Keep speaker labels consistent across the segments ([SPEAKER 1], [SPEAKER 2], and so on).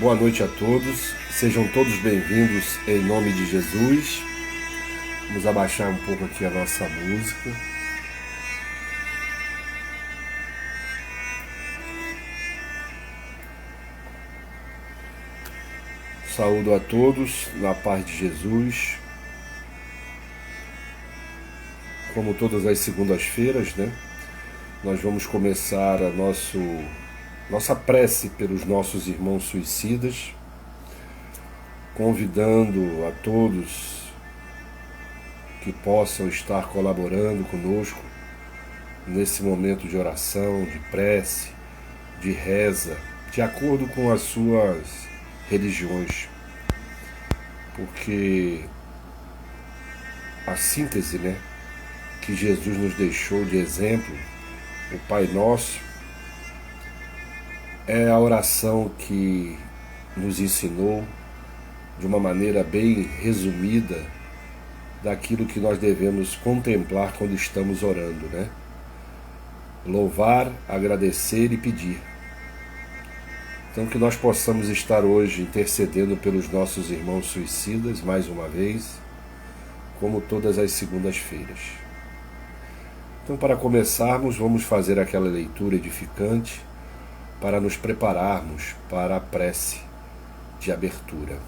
[SPEAKER 1] Boa noite a todos, sejam todos bem-vindos em nome de Jesus. Vamos abaixar um pouco aqui a nossa música. Saúdo a todos na paz de Jesus. Como todas as segundas-feiras, nós vamos começar a nossa prece pelos nossos irmãos suicidas, convidando a todos que possam estar colaborando conosco nesse momento de oração, de prece, de reza, de acordo com as suas religiões, porque a síntese, que Jesus nos deixou de exemplo, o Pai Nosso, é a oração que nos ensinou de uma maneira bem resumida daquilo que nós devemos contemplar quando estamos orando, Louvar, agradecer e pedir. Então que nós possamos estar hoje intercedendo pelos nossos irmãos suicidas, mais uma vez, como todas as segundas-feiras. Então, para começarmos, vamos fazer aquela leitura edificante para nos prepararmos para a prece de abertura.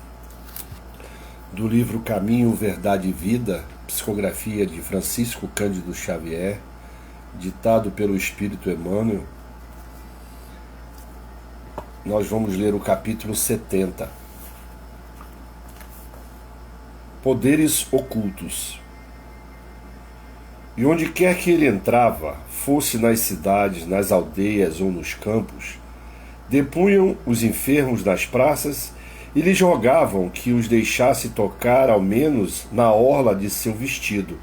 [SPEAKER 1] Do livro Caminho, Verdade e Vida, psicografia de Francisco Cândido Xavier, ditado pelo Espírito Emmanuel, nós vamos ler o capítulo 70. Poderes ocultos. E onde quer que ele entrava, fosse nas cidades, nas aldeias ou nos campos, depunham os enfermos nas praças e lhes rogavam que os deixasse tocar ao menos na orla de seu vestido,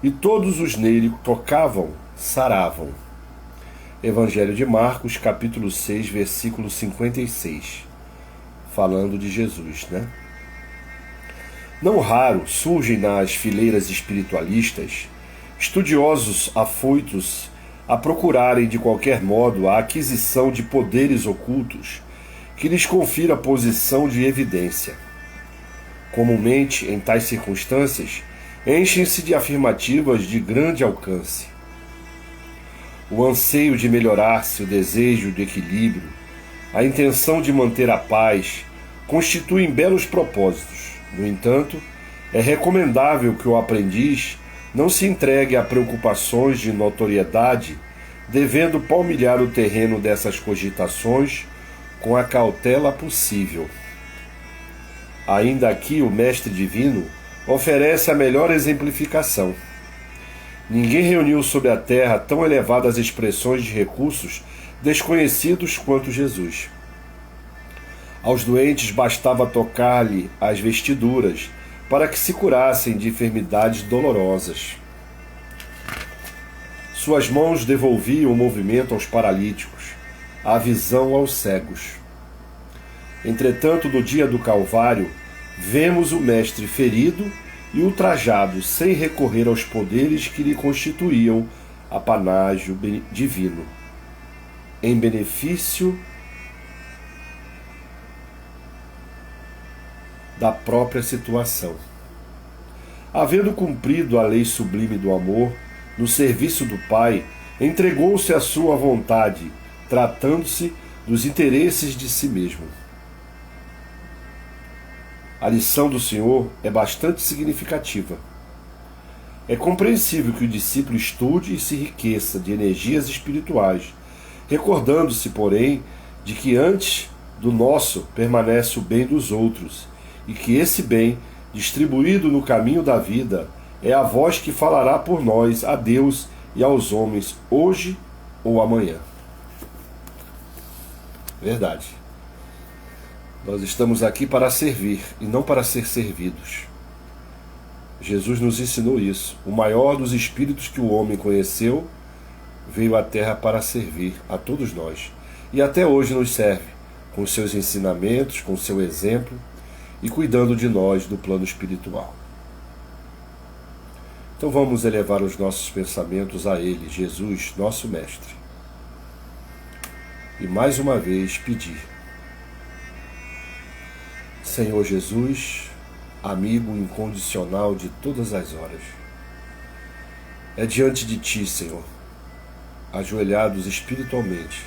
[SPEAKER 1] e todos os nele tocavam, saravam. Evangelho de Marcos, capítulo 6, versículo 56, falando de Jesus, Não raro surgem nas fileiras espiritualistas estudiosos afoitos a procurarem de qualquer modo a aquisição de poderes ocultos que lhes confira posição de evidência. Comumente, em tais circunstâncias, enchem-se de afirmativas de grande alcance. O anseio de melhorar-se, o desejo de equilíbrio, a intenção de manter a paz, constituem belos propósitos. No entanto, é recomendável que o aprendiz não se entregue a preocupações de notoriedade, devendo palmilhar o terreno dessas cogitações com a cautela possível. Ainda aqui o Mestre Divino oferece a melhor exemplificação. Ninguém reuniu sobre a terra tão elevadas expressões de recursos desconhecidos quanto Jesus. Aos doentes bastava tocar-lhe as vestiduras para que se curassem de enfermidades dolorosas. Suas mãos devolviam o movimento aos paralíticos, a visão aos cegos. Entretanto, no dia do Calvário, vemos o Mestre ferido e ultrajado sem recorrer aos poderes que lhe constituíam apanágio divino, em benefício da própria situação. Havendo cumprido a lei sublime do amor, no serviço do Pai, entregou-se à sua vontade, tratando-se dos interesses de si mesmo. A lição do Senhor é bastante significativa. É compreensível que o discípulo estude e se enriqueça de energias espirituais, recordando-se, porém, de que antes do nosso permanece o bem dos outros, e que esse bem, distribuído no caminho da vida, é a voz que falará por nós a Deus e aos homens hoje ou amanhã. Verdade. Nós estamos aqui para servir e não para ser servidos. Jesus nos ensinou isso. O maior dos espíritos que o homem conheceu veio à Terra para servir a todos nós. E até hoje nos serve, com seus ensinamentos, com seu exemplo e cuidando de nós do plano espiritual. Então vamos elevar os nossos pensamentos a Ele, Jesus, nosso Mestre. E mais uma vez pedir Senhor Jesus, amigo incondicional de todas as horas, é diante de Ti, Senhor, ajoelhados espiritualmente,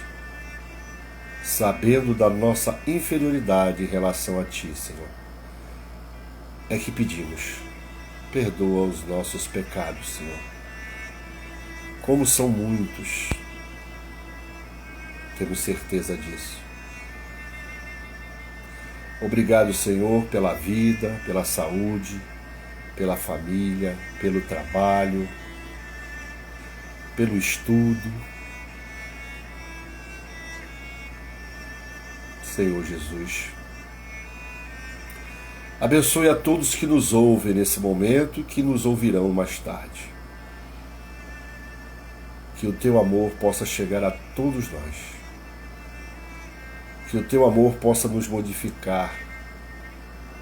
[SPEAKER 1] sabendo da nossa inferioridade em relação a Ti, Senhor, é que pedimos, perdoa os nossos pecados, Senhor. Como são muitos, temos certeza disso. Obrigado, Senhor, pela vida, pela saúde, pela família, pelo trabalho, pelo estudo. Senhor Jesus, abençoe a todos que nos ouvem nesse momento e que nos ouvirão mais tarde. Que o Teu amor possa chegar a todos nós. Que o Teu amor possa nos modificar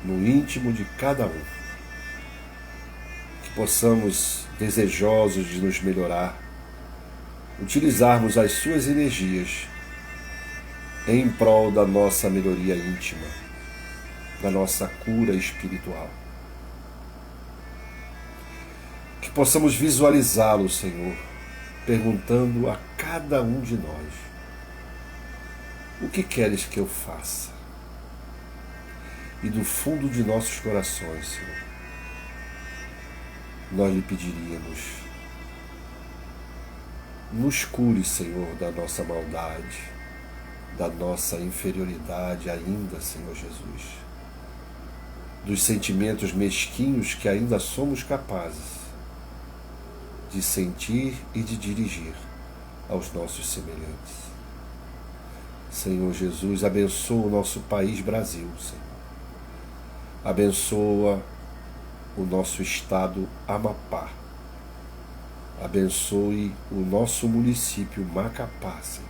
[SPEAKER 1] no íntimo de cada um. Que possamos, desejosos de nos melhorar, utilizarmos as Suas energias em prol da nossa melhoria íntima, da nossa cura espiritual. Que possamos visualizá-lo, Senhor, perguntando a cada um de nós: o que queres que eu faça? E do fundo de nossos corações, Senhor, nós lhe pediríamos: nos cure, Senhor, da nossa maldade, da nossa inferioridade ainda, Senhor Jesus, dos sentimentos mesquinhos que ainda somos capazes de sentir e de dirigir aos nossos semelhantes. Senhor Jesus, abençoa o nosso país Brasil, Senhor. Abençoa o nosso estado Amapá. Abençoe o nosso município Macapá, Senhor.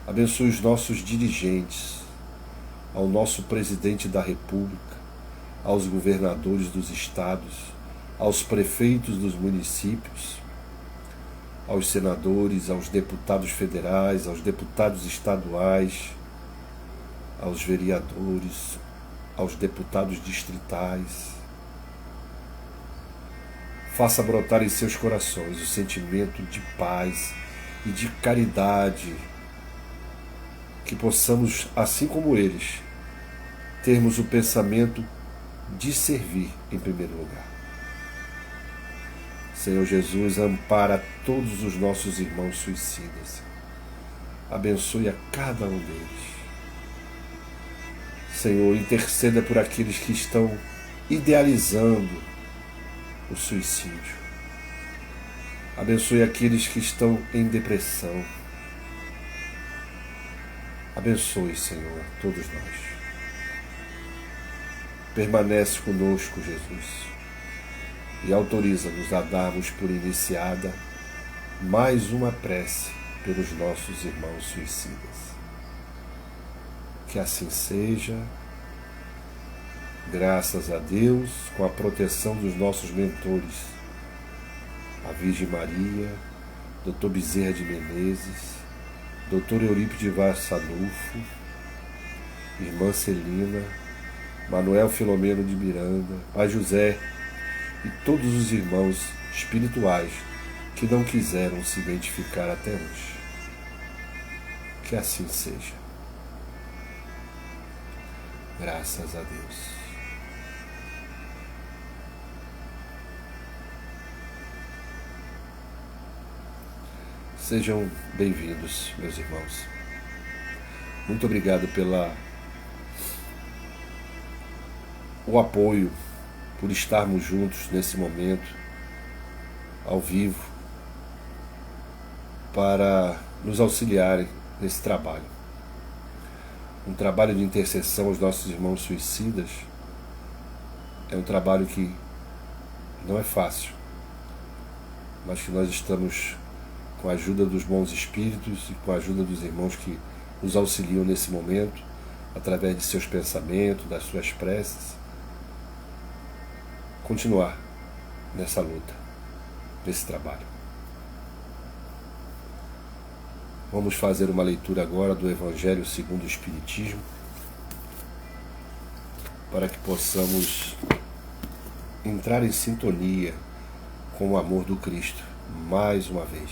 [SPEAKER 1] Abençoe os nossos dirigentes, ao nosso presidente da República, aos governadores dos estados, aos prefeitos dos municípios, aos senadores, aos deputados federais, aos deputados estaduais, aos vereadores, aos deputados distritais. Faça brotar em seus corações o sentimento de paz e de caridade, que possamos, assim como eles, termos o pensamento de servir em primeiro lugar. Senhor Jesus, ampara todos os nossos irmãos suicidas. Abençoe a cada um deles. Senhor, interceda por aqueles que estão idealizando o suicídio. Abençoe aqueles que estão em depressão. Abençoe, Senhor, todos nós. Permanece conosco, Jesus, e autoriza-nos a darmos por iniciada mais uma prece pelos nossos irmãos suicidas. Que assim seja, graças a Deus, com a proteção dos nossos mentores, a Virgem Maria, Dr. Bezerra de Menezes, Dr. Eurípides Vaz Sanufo, Irmã Celina, Manuel Filomeno de Miranda, Pai José e todos os irmãos espirituais que não quiseram se identificar até hoje. Que assim seja. Graças a Deus. Sejam bem-vindos, meus irmãos. Muito obrigado o apoio, por estarmos juntos nesse momento, ao vivo, para nos auxiliarem nesse trabalho. Um trabalho de intercessão aos nossos irmãos suicidas é um trabalho que não é fácil, mas que nós estamos, com a ajuda dos bons espíritos e com a ajuda dos irmãos que nos auxiliam nesse momento, através de seus pensamentos, das suas preces, continuar nessa luta, nesse trabalho. Vamos fazer uma leitura agora do Evangelho segundo o Espiritismo. para que possamos entrar em sintonia com o amor do Cristo mais uma vez.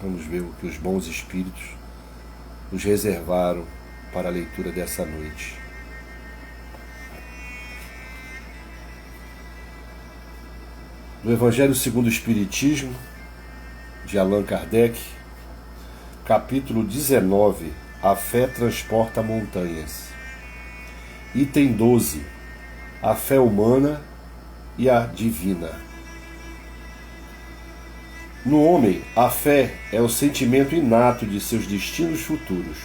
[SPEAKER 1] Vamos ver o que os bons espíritos nos reservaram para a leitura dessa noite. Do Evangelho segundo o Espiritismo, de Allan Kardec, capítulo 19, A fé transporta montanhas. Item 12, a fé humana e a divina. No homem, a fé é o sentimento inato de seus destinos futuros.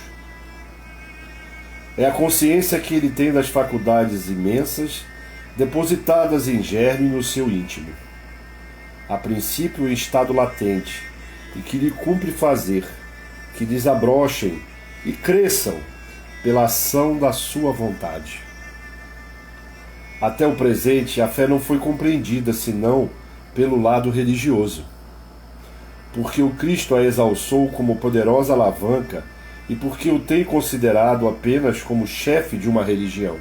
[SPEAKER 1] É a consciência que ele tem das faculdades imensas depositadas em germe no seu íntimo, a princípio em estado latente, e que lhe cumpre fazer que desabrochem e cresçam pela ação da sua vontade. Até o presente, a fé não foi compreendida senão pelo lado religioso, porque o Cristo a exalçou como poderosa alavanca e porque o tem considerado apenas como chefe de uma religião.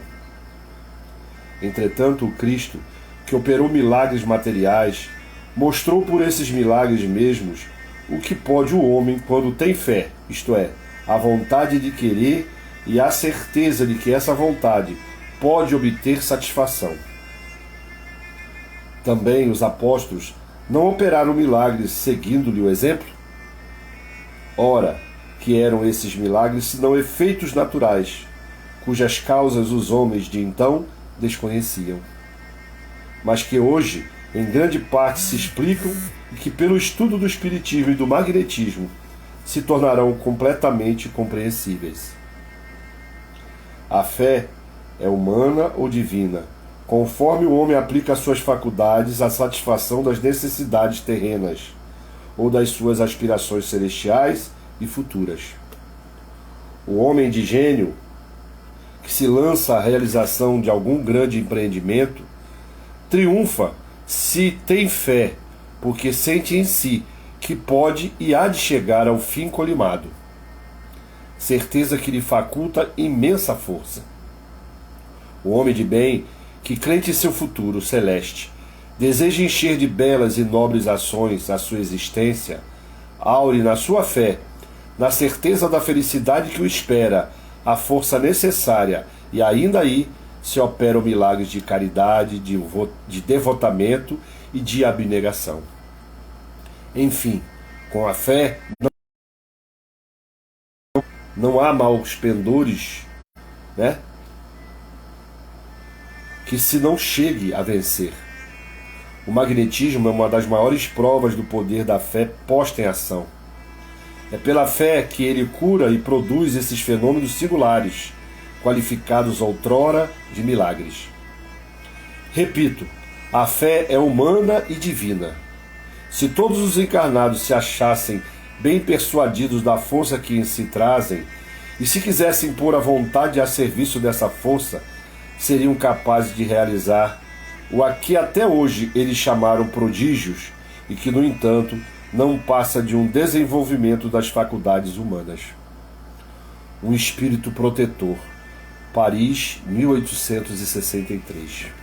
[SPEAKER 1] Entretanto, o Cristo, que operou milagres materiais, mostrou por esses milagres mesmos o que pode o homem quando tem fé, isto é, a vontade de querer e a certeza de que essa vontade pode obter satisfação. Também os apóstolos não operaram milagres seguindo-lhe o exemplo? Ora, que eram esses milagres senão efeitos naturais, cujas causas os homens de então desconheciam, mas que hoje em grande parte se explicam e que pelo estudo do espiritismo e do magnetismo se tornarão completamente compreensíveis. A fé é humana ou divina, conforme o homem aplica as suas faculdades à satisfação das necessidades terrenas ou das suas aspirações celestiais e futuras. O homem de gênio, que se lança à realização de algum grande empreendimento, triunfa se tem fé, porque sente em si que pode e há de chegar ao fim colimado. Certeza que lhe faculta imensa força. O homem de bem, que crente em seu futuro celeste, deseja encher de belas e nobres ações a sua existência, aure na sua fé, na certeza da felicidade que o espera, a força necessária, e ainda aí se operam milagres de caridade, de devotamento e de abnegação. Enfim, com a fé não há maus pendores, né? Que se não chegue a vencer. O magnetismo é uma das maiores provas do poder da fé posta em ação. É pela fé que ele cura e produz esses fenômenos singulares, qualificados outrora de milagres. Repito, a fé é humana e divina. Se todos os encarnados se achassem bem persuadidos da força que em si trazem, e se quisessem pôr a vontade a serviço dessa força, seriam capazes de realizar o a que até hoje eles chamaram prodígios e que, no entanto, não passa de um desenvolvimento das faculdades humanas. Um espírito protetor. Paris, 1863.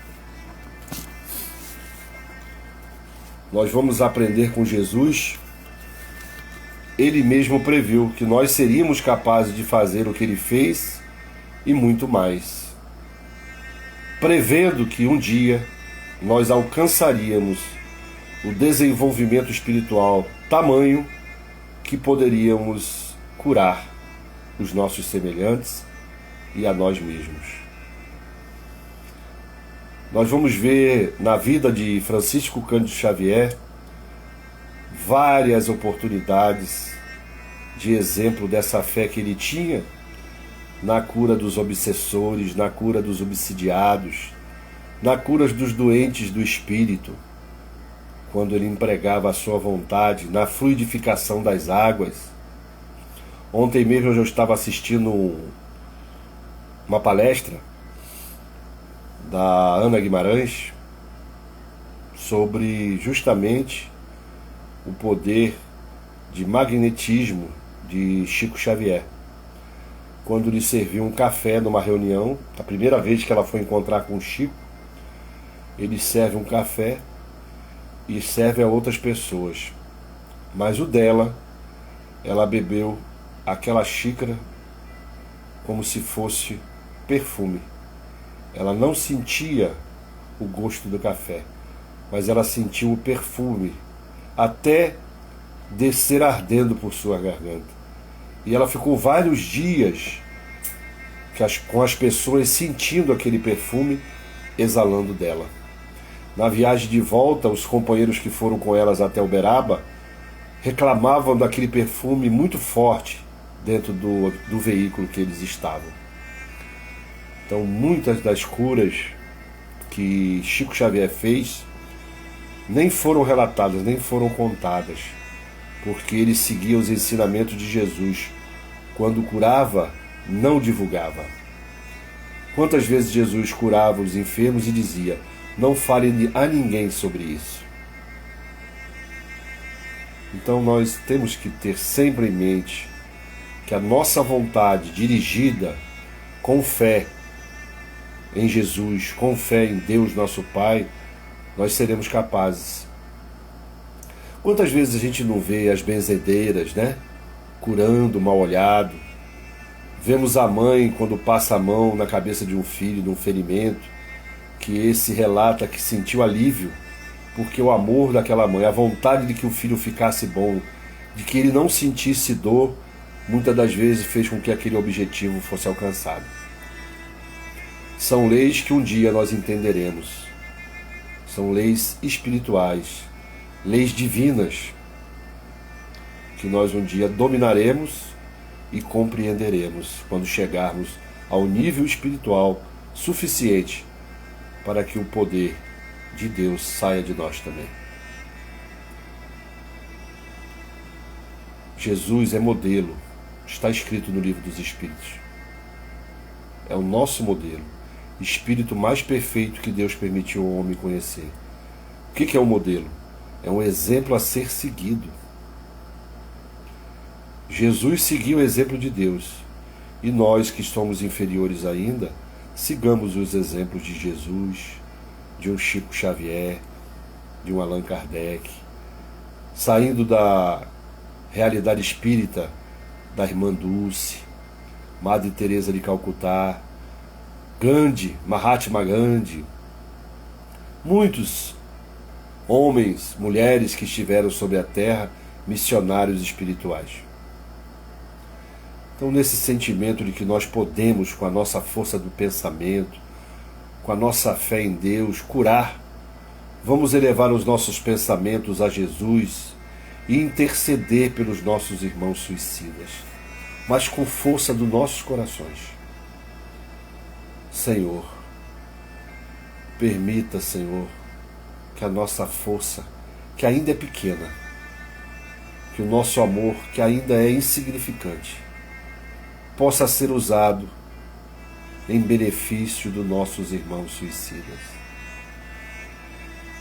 [SPEAKER 1] Nós vamos aprender com Jesus. Ele mesmo previu que nós seríamos capazes de fazer o que ele fez e muito mais, prevendo que um dia nós alcançaríamos o desenvolvimento espiritual tamanho que poderíamos curar os nossos semelhantes e a nós mesmos. Nós vamos ver na vida de Francisco Cândido Xavier várias oportunidades de exemplo dessa fé que ele tinha na cura dos obsessores, na cura dos obsidiados, na cura dos doentes do espírito, quando ele empregava a sua vontade na fluidificação das águas. Ontem mesmo eu já estava assistindo uma palestra da Ana Guimarães sobre justamente o poder de magnetismo de Chico Xavier. quando lhe serviu um café numa reunião, a primeira vez que ela foi encontrar com o Chico. Ele serve um café e serve a outras pessoas, mas o dela, ela bebeu aquela xícara como se fosse perfume. Ela não sentia o gosto do café, mas ela sentiu o perfume até descer ardendo por sua garganta. E ela ficou vários dias com as pessoas sentindo aquele perfume exalando dela. Na viagem de volta, os companheiros que foram com elas até Uberaba reclamavam daquele perfume muito forte dentro do veículo que eles estavam. Então, muitas das curas que Chico Xavier fez nem foram relatadas, nem foram contadas, porque ele seguia os ensinamentos de Jesus. Quando curava, não divulgava. Quantas vezes Jesus curava os enfermos e dizia: não fale a ninguém sobre isso. Então nós temos que ter sempre em mente que a nossa vontade dirigida com fé em Jesus, com fé em Deus nosso Pai, nós seremos capazes. Quantas vezes a gente não vê as benzedeiras, né, curando o mal-olhado? Vemos a mãe quando passa a mão na cabeça de um filho, de um ferimento, que esse relata que sentiu alívio, porque o amor daquela mãe, a vontade de que o filho ficasse bom, de que ele não sentisse dor, muitas das vezes fez com que aquele objetivo fosse alcançado. São leis que um dia nós entenderemos. São leis espirituais, leis divinas, que nós um dia dominaremos e compreenderemos quando chegarmos ao nível espiritual suficiente para que o poder de Deus saia de nós também. Jesus é modelo, está escrito no Livro dos Espíritos. É o nosso modelo, espírito mais perfeito que Deus permitiu ao homem conhecer. O que é um modelo? É um exemplo a ser seguido. Jesus seguiu o exemplo de Deus, e nós que somos inferiores ainda, sigamos os exemplos de Jesus, de um Chico Xavier, de um Allan Kardec, saindo da realidade espírita da Irmã Dulce, Madre Teresa de Calcutá, Gandhi, Mahatma Gandhi, muitos homens, mulheres que estiveram sobre a terra, missionários espirituais. Então, nesse sentimento de que nós podemos, com a nossa força do pensamento, com a nossa fé em Deus, curar, vamos elevar os nossos pensamentos a Jesus e interceder pelos nossos irmãos suicidas, mas com força dos nossos corações. Senhor, permita, Senhor, que a nossa força, que ainda é pequena, que o nosso amor, que ainda é insignificante, possa ser usado em benefício dos nossos irmãos suicidas.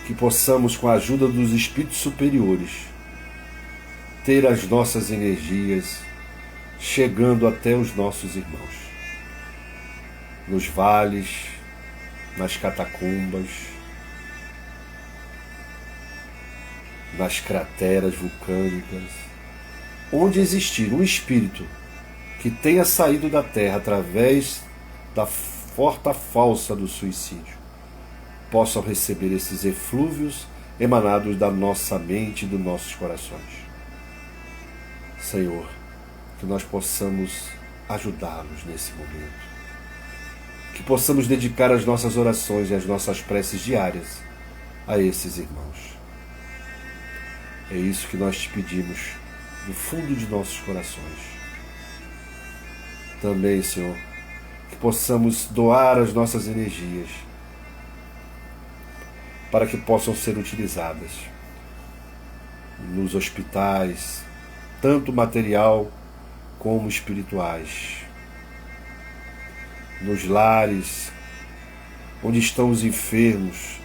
[SPEAKER 1] Que possamos, com a ajuda dos espíritos superiores, ter as nossas energias chegando até os nossos irmãos, nos vales, nas catacumbas, nas crateras vulcânicas, onde existir um espírito que tenha saído da Terra através da porta falsa do suicídio, possam receber esses eflúvios emanados da nossa mente e dos nossos corações. Senhor, que nós possamos ajudá-los nesse momento, que possamos dedicar as nossas orações e as nossas preces diárias a esses irmãos. É isso que nós te pedimos do fundo de nossos corações. Também, Senhor, que possamos doar as nossas energias para que possam ser utilizadas nos hospitais, tanto material como espirituais, nos lares onde estão os enfermos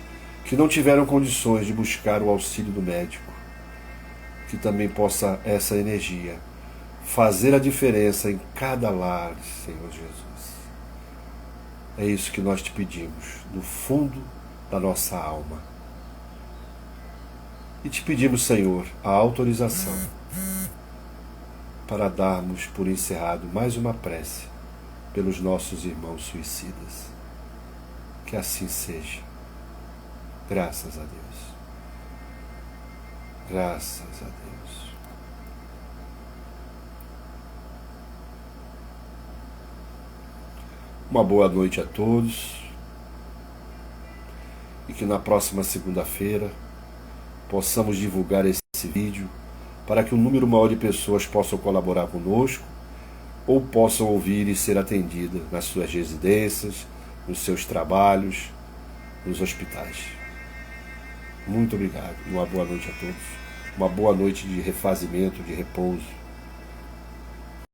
[SPEAKER 1] que não tiveram condições de buscar o auxílio do médico, que também possa essa energia fazer a diferença em cada lar, Senhor Jesus. É isso que nós te pedimos, do fundo da nossa alma. E te pedimos, Senhor, a autorização para darmos por encerrado mais uma prece pelos nossos irmãos suicidas. Que assim seja. Graças a Deus. Graças a Deus. Uma boa noite a todos. E que na próxima segunda-feira possamos divulgar esse vídeo para que um número maior de pessoas possam colaborar conosco ou possam ouvir e ser atendida nas suas residências, nos seus trabalhos, nos hospitais. Muito obrigado. Uma boa noite a todos. Uma boa noite de refazimento, de repouso.